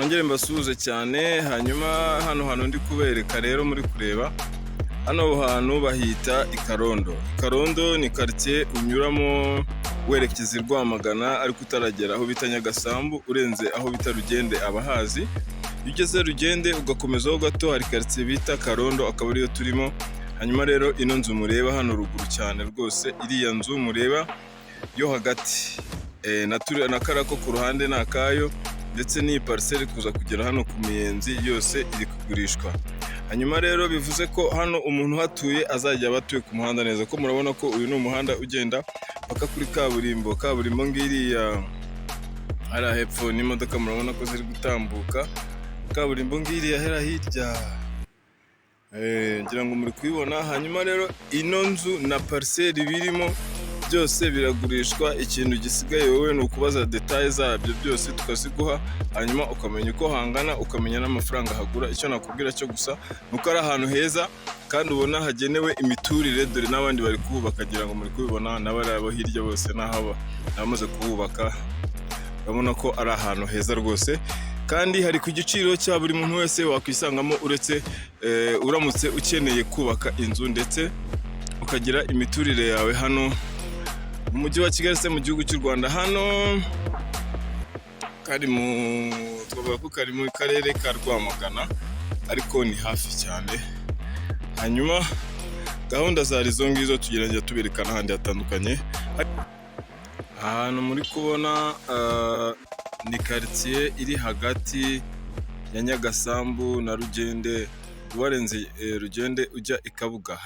nongere mbasuhuze cyane. Hanyuma hano hantu ndi kubereka rero muri kureba, hano hantu bahita i Karondo. Karondo ni quartier unyuramo werekeza i Rwamagana ariko utaragera aho bita Nyagasambu, urenze aho bita Rugende abahazi. Iyo ugeze Rugende ugakomezaho gato hari quartier bita Karondo, akaba ariyo turimo. Hanyuma rero ino nzu mureba hano ruguru cyane rwose, iriya nzu mureba yo hagati na karako ku ruhande nakayo, ndetse n'iyi parcelle kuza kugera hano ku Miyenzi yose iri kugurishwa. Hanyuma rero bivuze ko hano umuntu hatuye azajya abatuye ku muhanda neza, ko murabona ko uyu ni umuhanda ugenda paka kuri kaburimbo ngiriya hari hepfo n'imodoka murabona ko ziri gutambuka. Kaburimbo ngiriya hera hirya, ngira ngo muri kuyibona. Hanyuma rero ino nzu na parcelle birimo byose biragurishwa. Ikintu gisigaye wowe ni ukubaza details zabyo byose tukaziguha, hanyuma ukamenya uko hangana, ukamenya n'amafaranga hagura. Icyo nakubwira cyo gusa nuko ari ahantu heza kandi ubona hagenewe imiturire, dore n'abandi bari kubaka, ngira ngo muri kubibona n'abari abo hirya bose n'aho bamaze kubaka. Urabona ko ari ahantu heza rwose, kandi hari ku giciro cya buri muntu wese wakwisangamo, uretse uramutse ukeneye kubaka inzu ndetse ukagira imiturire yawe hano mu mujyi wa Kigali se mu gihugu cy'u Rwanda. Hano twavuga ko kari mu karere ka Rwamagana ariko ni hafi cyane. Hanyuma gahunda zari zo ngizo tugerageza tuberekana ahandi hatandukanye. Ahantu muri kubona ni quartier iri hagati ya Nyagasambu na Rugende, warenze Rugende ujya i Kabuga.